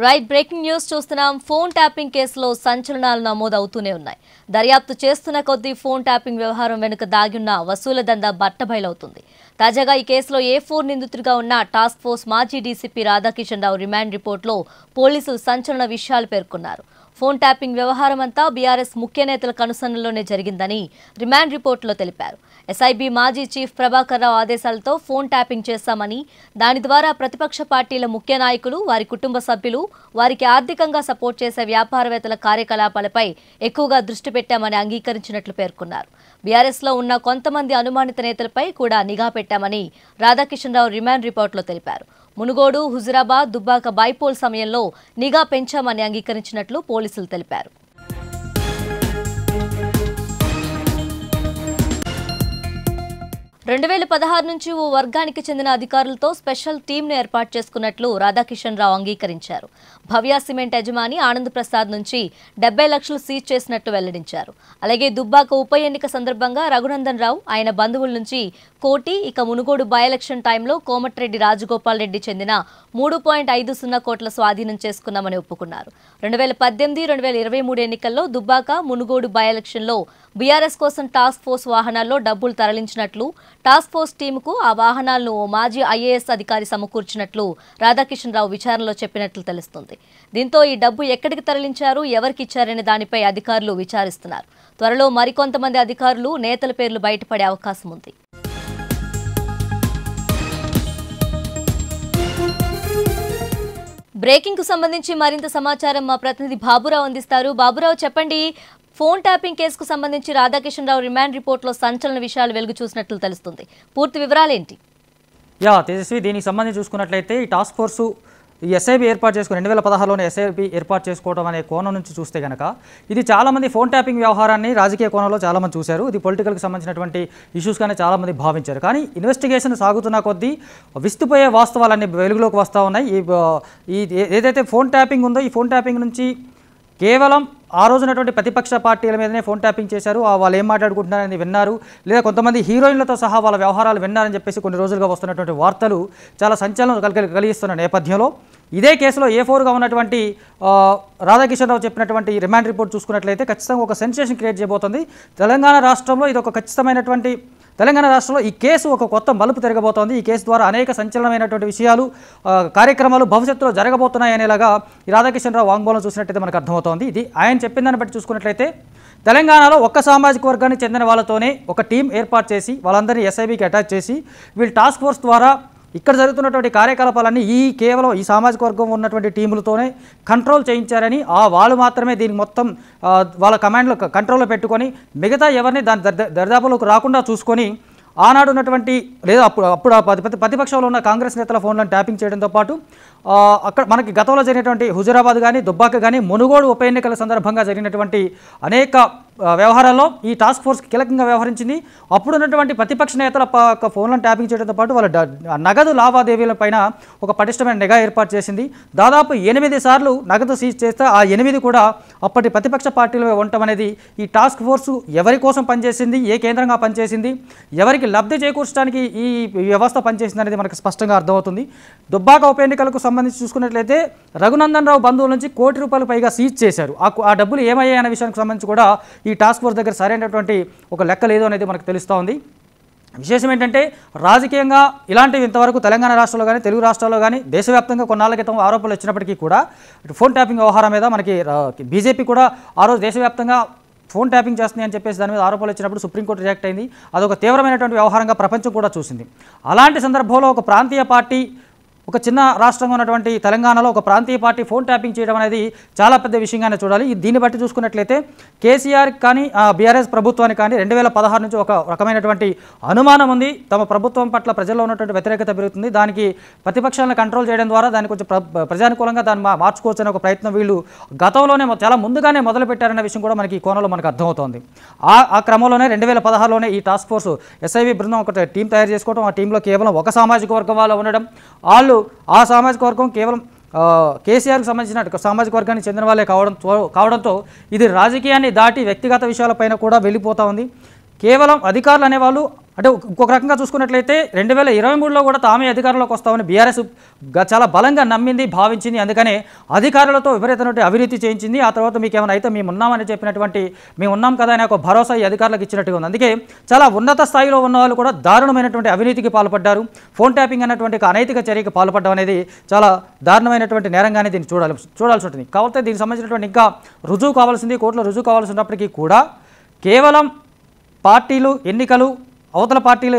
Right breaking news చూస్తున్నాం. Phone tapping కేసులో సంచలనాలు నమోదవుతూనే ఉన్నాయి. దర్యాప్తు చేస్తున్న కొద్దీ ఫోన్ ట్యాపింగ్ వ్యవహారం వెనుక దాగిన్న వసూల దందా బట్టబయలవుతుంది. తాజాగా ఈ కేసులో A4 నిందితుడిగా ఉన్న టాస్క్ ఫోర్స్ మాజీ డీసీపీ రాధాకిషన్ రావు రిమాండ్ రిపోర్టులో పోలీసులు సంచలన విషయాలు పేర్కొన్నారు. ఫోన్ ట్యాపింగ్ వ్యవహారం అంతా బీఆర్ఎస్ ముఖ్య నేతల కనుసన్నల్లోనే జరిగిందని రిమాండ్ రిపోర్టులో తెలిపారు. ఎస్ఐబీ మాజీ చీఫ్ ప్రభాకర్ రావు ఆదేశాలతో ఫోన్ ట్యాపింగ్ చేశామని, దాని ద్వారా ప్రతిపక్ష పార్టీల ముఖ్య నాయకులు, వారి కుటుంబ సభ్యులు, వారికి ఆర్థికంగా సపోర్ట్ చేసే వ్యాపారవేత్తల కార్యకలాపాలపై ఎక్కువగా దృష్టి పెట్టామని అంగీకరించినట్లు పేర్కొన్నారు. బీఆర్ఎస్లో ఉన్న కొంతమంది అనుమానిత నేతలపై కూడా నిఘా పెట్టామని రాధాకిషన్ రావు రిమాండ్ రిపోర్టులో తెలిపారు. మునుగోడు, హుజురాబాద్, దుబ్బాక బైపోల్ సమయంలో నిఘా పెంచామని అంగీకరించినట్లు పోలీసులు తెలిపారు. 2016 నుంచి ఓ వర్గానికి చెందిన అధికారులతో స్పెషల్ టీంను ఏర్పాటు చేసుకున్నట్లు రాధాకిషన్ రావు అంగీకరించారు. భవ్య సిమెంట్ యజమాని ఆనంద్ ప్రసాద్ నుంచి 70 లక్షలు సీజ్ చేసినట్టు వెల్లడించారు. అలాగే దుబ్బాక ఉప ఎన్నిక సందర్భంగా రఘునందన్ రావు, ఆయన బంధువుల నుంచి కోటి, ఇక మునుగోడు బై ఎలక్షన్ టైంలో కోమటిరెడ్డి రాజగోపాల్ రెడ్డి చెందిన 3.50 కోట్ల స్వాధీనం చేసుకున్నామని ఒప్పుకున్నారు. 2018-2023 ఎన్నికల్లో దుబ్బాక, మునుగోడు బై ఎలక్షన్లో బీఆర్ఎస్ కోసం టాస్క్ ఫోర్స్ వాహనాల్లో డబ్బులు తరలించినట్లు, టాస్క్ ఫోర్స్ టీముకు ఆ వాహనాలను ఓ మాజీ ఐఏఎస్ అధికారి సమకూర్చినట్లు రాధాకిషన్ రావు విచారణలో చెప్పినట్లు తెలుస్తుంది. దీంతో ఈ డబ్బు ఎక్కడికి తరలించారు, ఎవరికి ఇచ్చారనే దానిపై అధికారులు విచారిస్తున్నారు. త్వరలో మరికొంతమంది అధికారులు, నేతల పేర్లు బయటపడే అవకాశం ఉంది. బ్రేకింగ్ కు సంబంధించి మరింత సమాచారం మా ప్రతినిధి బాబురావు అందిస్తారు. బాబురావు, చెప్పండి, ఫోన్ ట్యాపింగ్ కేసుకు సంబంధించి రాధాకిషన్ రావు రిమాండ్ రిపోర్టులో సంచలన విషయాలు వెలుగు చూసినట్లు తెలుస్తుంది. పూర్తి వివరాలేంటి? తేజస్వి, దీనికి సంబంధించి చూసుకున్నట్లయితే ఈ టాస్క్ ఫోర్సు ఈ ఎస్ఐబీ ఏర్పాటు చేసుకుని 2016లోనే ఎస్ఐబీ ఏర్పాటు చేసుకోవడం అనే కోణం నుంచి చూస్తే కనుక ఇది చాలామంది ఫోన్ ట్యాపింగ్ వ్యవహారాన్ని రాజకీయ కోణంలో చాలామంది చూశారు. ఇది పొలిటికల్కి సంబంధించినటువంటి ఇష్యూస్గానే చాలామంది భావించారు. కానీ ఇన్వెస్టిగేషన్ సాగుతున్న కొద్దీ విస్తుపోయే వాస్తవాలన్నీ వెలుగులోకి వస్తూ ఉన్నాయి. ఈ ఏదైతే ఫోన్ ట్యాపింగ్ ఉందో ఈ ఫోన్ ట్యాపింగ్ నుంచి కేవలం ఆ రోజునటువంటి ప్రతిపక్ష పార్టీల మీదనే ఫోన్ ట్యాపింగ్ చేశారు. వాళ్ళు ఏం మాట్లాడుకుంటున్నారని విన్నారు, లేదా కొంతమంది హీరోయిన్లతో సహా వాళ్ళ వ్యవహారాలు విన్నారని చెప్పేసి కొన్ని రోజులుగా వస్తున్నటువంటి వార్తలు చాలా సంచలనం కలిగిస్తున్న నేపథ్యంలో ఇదే కేసులో A4గా ఉన్నటువంటి రాధాకిషన్ రావు చెప్పినటువంటి రిమాండ్ రిపోర్ట్ చూసుకున్నట్లయితే ఖచ్చితంగా ఒక సెన్సేషన్ క్రియేట్ చేయబోతుంది. తెలంగాణ రాష్ట్రంలో ఇది ఒక ఖచ్చితమైనటువంటి తెలంగాణ రాష్ట్రంలో ఈ కేసు ఒక కొత్త మలుపు తిరగబోతోంది. ఈ కేసు ద్వారా అనేక సంచలనమైనటువంటి విషయాలు, కార్యక్రమాలు భవిష్యత్తులో జరగబోతున్నాయి అనేలాగా ఈ రాధాకిషన్ రావు వాంగ్మూలం చూసినట్టయితే మనకు అర్థమవుతోంది. ఇది ఆయన చెప్పిన దాన్ని బట్టి చూసుకున్నట్లయితే తెలంగాణలో ఒక్క సామాజిక వర్గానికి చెందిన వాళ్ళతోనే ఒక టీం ఏర్పాటు చేసి వాళ్ళందరినీ ఎస్ఐబీకి అటాచ్ చేసి వీళ్ళు టాస్క్ ఫోర్స్ ద్వారా ఇక్కడ జరుగుతున్నటువంటి కార్యకలాపాలన్నీ కేవలం ఈ సామాజిక వర్గం ఉన్నటువంటి టీములతోనే కంట్రోల్ చేయించారని, వాళ్ళు మాత్రమే దీనికి మొత్తం వాళ్ళ కమాండ్లో కంట్రోల్లో పెట్టుకొని మిగతా ఎవరిని దాని దరిదాపులోకి రాకుండా చూసుకొని ఆనాడు ఉన్నటువంటి లేదా అప్పుడు ప్రతిపక్షంలో ఉన్న కాంగ్రెస్ నేతల ఫోన్లను ట్యాపింగ్ చేయడంతో పాటు అక్కడ మనకి గతంలో జరిగినటువంటి హుజురాబాద్ కానీ, దుబ్బాక కానీ, మునుగోడు ఉప ఎన్నికల సందర్భంగా జరిగినటువంటి అనేక వ్యవహారాల్లో ఈ టాస్క్ ఫోర్స్ కీలకంగా వ్యవహరించింది. అప్పుడున్నటువంటి ప్రతిపక్ష నేతల ఫోన్లను ట్యాపింగ్ చేయడంతో పాటు వాళ్ళ నగదు లావాదేవీలపైన ఒక పటిష్టమైన నిఘా ఏర్పాటు చేసింది. దాదాపు 8 సార్లు నగదు సీజ్ చేస్తే ఆ 8 కూడా అప్పటి ప్రతిపక్ష పార్టీలో ఉండటం అనేది ఈ టాస్క్ ఫోర్సు ఎవరి కోసం పనిచేసింది, ఏ కేంద్రంగా పనిచేసింది, ఎవరికి లబ్ధి చేకూర్చడానికి ఈ వ్యవస్థ పనిచేసింది అనేది మనకు స్పష్టంగా అర్థమవుతుంది. దుబ్బాక ఉప ఎన్నికలకు సంబంధించి చూసుకున్నట్లయితే రఘునందన్ రావు బంధువుల నుంచి ₹1 కోటి పైగా సీజ్ చేశారు. ఆ డబ్బులు ఏమయ్యాయి అనే విషయానికి సంబంధించి కూడా ఈ టాస్క్ ఫోర్స్ దగ్గర సరైనటువంటి ఒక లెక్క లేదు అనేది మనకు తెలుస్తూ ఉంది. విశేషం ఏంటంటే రాజకీయంగా ఇలాంటివి ఇంతవరకు తెలంగాణ రాష్ట్రంలో కానీ, తెలుగు రాష్ట్రాల్లో కానీ దేశవ్యాప్తంగా కొన్నాళ్ళ క్రితం ఆరోపణలు వచ్చినప్పటికీ కూడా ఫోన్ ట్యాపింగ్ వ్యవహారం మీద మనకి బీజేపీ కూడా ఆ రోజు దేశవ్యాప్తంగా ఫోన్ ట్యాపింగ్ చేస్తుంది అని చెప్పేసి దాని మీద ఆరోపణలు వచ్చినప్పుడు సుప్రీంకోర్టు రియాక్ట్ అయింది. అదొక తీవ్రమైనటువంటి వ్యవహారంగా ప్రపంచం కూడా చూసింది. అలాంటి సందర్భంలో ఒక ప్రాంతీయ పార్టీ, ఒక చిన్న రాష్ట్రంగా ఉన్నటువంటి తెలంగాణలో ఒక ప్రాంతీయ పార్టీ ఫోన్ ట్యాపింగ్ చేయడం అనేది చాలా పెద్ద విషయంగానే చూడాలి. దీన్ని బట్టి చూసుకున్నట్లయితే కేసీఆర్ కానీ బీఆర్ఎస్ ప్రభుత్వానికి కానీ 2016 నుంచి ఒక రకమైనటువంటి అనుమానం ఉంది. తమ ప్రభుత్వం పట్ల ప్రజల్లో ఉన్నటువంటి వ్యతిరేకత పెరుగుతుంది, దానికి ప్రతిపక్షాలను కంట్రోల్ చేయడం ద్వారా దాన్ని కొంచెం ప్రజానుకూలంగా దాన్ని మార్చుకోవచ్చు అనే ఒక ప్రయత్నం వీళ్ళు గతంలోనే చాలా ముందుగానే మొదలుపెట్టారనే విషయం కూడా మనకి ఈ కోణంలో మనకు అర్థమవుతోంది. ఆ క్రమంలోనే 2016లోనే ఈ టాస్క్ ఫోర్స్ ఎస్ఐబీ బృందం ఒక టీం తయారు చేసుకోవడం, ఆ టీంలో కేవలం ఒక సామాజిక వర్గం వాళ్ళు ఉండడం, వాళ్ళు ఆ సామాజిక వర్గం కేవలం కేసీఆర్కి సంబంధించిన సామాజిక వర్గానికి చెందిన వాళ్ళే కావడంతో ఇది రాజకీయాన్ని దాటి వ్యక్తిగత విషయాలపైన కూడా వెళ్ళిపోతూ ఉంది. కేవలం అధికారులు అనేవాళ్ళు అంటే ఇంకొక రకంగా చూసుకున్నట్లయితే 2023లో కూడా తామే అధికారంలోకి వస్తామని బీఆర్ఎస్ చాలా బలంగా నమ్మింది, భావించింది. అందుకనే అధికారులతో విపరీతమైన అవినీతి చేయించింది. ఆ తర్వాత మీకు ఏమైనా అయితే మేము ఉన్నామని చెప్పినటువంటి మేము ఉన్నాం కదా అనే ఒక భరోసా ఈ అధికారులకు ఇచ్చినట్టుగా ఉంది. అందుకే చాలా ఉన్నత స్థాయిలో ఉన్న వాళ్ళు కూడా దారుణమైనటువంటి అవినీతికి పాల్పడ్డారు. ఫోన్ ట్యాపింగ్ అన్నటువంటి అనైతిక చర్యకి పాల్పడడం అనేది చాలా దారుణమైనటువంటి నేరంగానే దీన్ని చూడాల్సి ఉంటుంది. కాబట్టి దీనికి సంబంధించినటువంటి ఇంకా రుజువు కావాల్సింది, కోర్టులో రుజువు కావాల్సి ఉన్నప్పటికీ కూడా కేవలం పార్టీలు ఎన్నికలు అవతల పార్టీలు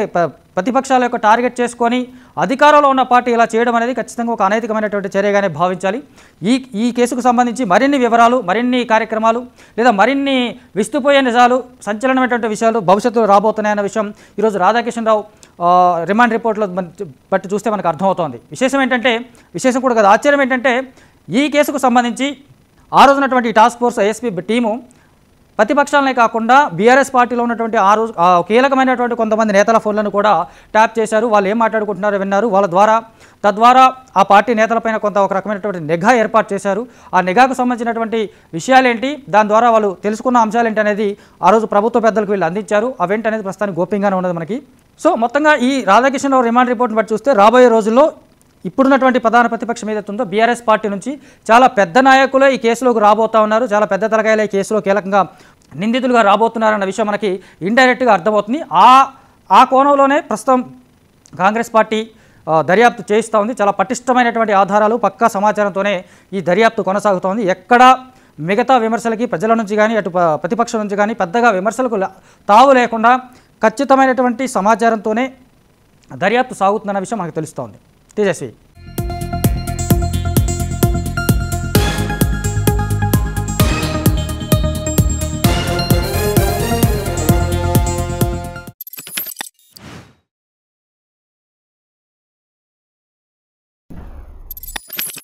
ప్రతిపక్షాల యొక్క టార్గెట్ చేసుకొని అధికారంలో ఉన్న పార్టీ ఇలా చేయడం అనేది ఖచ్చితంగా ఒక అనైతికమైనటువంటి చర్యగానే భావించాలి. ఈ కేసుకు సంబంధించి మరిన్ని వివరాలు, మరిన్ని కార్యక్రమాలు లేదా మరిన్ని విస్తుపోయే నిజాలు, సంచలనమైనటువంటి విషయాలు భవిష్యత్తులో రాబోతున్నాయన్న విషయం ఈరోజు రాధాకిషన్ రావు రిమాండ్ రిపోర్ట్లో బట్టి చూస్తే మనకు అర్థమవుతోంది. విశేషం కూడా కాదు, ఆశ్చర్యం ఏంటంటే ఈ కేసుకు సంబంధించి ఆ రోజునటువంటి టాస్క్ ఫోర్స్ ఏఎస్పీ టీము ప్రతిపక్షాలనే కాకుండా బీఆర్ఎస్ పార్టీలో ఉన్నటువంటి కీలకమైనటువంటి కొంతమంది నేతల ఫోన్లను కూడా ట్యాప్ చేశారు. వాళ్ళు ఏం మాట్లాడుకుంటున్నారో విన్నారు. తద్వారా ఆ పార్టీ నేతలపైన ఒక రకమైనటువంటి నిఘా ఏర్పాటు చేశారు. ఆ నిఘాకు సంబంధించినటువంటి విషయాలేంటి, దాని ద్వారా వాళ్ళు తెలుసుకున్న అంశాలేంటి అనేది ఆ రోజు ప్రభుత్వ పెద్దలకు వీళ్ళు అందించారు. అవేంటి అనేది ప్రస్తుతానికి గోప్యంగానే ఉన్నది మనకి. సో మొత్తంగా ఈ రాధాకిషన్ రావు రిమాండ్ రిపోర్ట్ని బట్టి చూస్తే రాబోయే రోజుల్లో ఇప్పుడున్నటువంటి ప్రధాన ప్రతిపక్షం ఏదైతే ఉందో బీఆర్ఎస్ పార్టీ నుంచి చాలా పెద్ద నాయకులే ఈ కేసులోకి రాబోతా ఉన్నారు. చాలా పెద్ద తలకాయలే ఈ కేసులో కీలకంగా నిందితులుగా రాబోతున్నారన్న విషయం మనకి ఇండైరెక్ట్గా అర్థమవుతుంది. ఆ కోణంలోనే ప్రస్తుతం కాంగ్రెస్ పార్టీ దర్యాప్తు చేస్తూ ఉంది. చాలా పటిష్టమైనటువంటి ఆధారాలు, పక్కా సమాచారంతోనే ఈ దర్యాప్తు కొనసాగుతోంది. ఎక్కడ మిగతా విమర్శలకి ప్రజల నుంచి కానీ అటు ప్రతిపక్షం నుంచి కానీ పెద్దగా విమర్శలకు తావు లేకుండా ఖచ్చితమైనటువంటి సమాచారంతోనే దర్యాప్తు సాగుతుందన్న విషయం మనకు తెలుస్తోంది. తేజస్వి.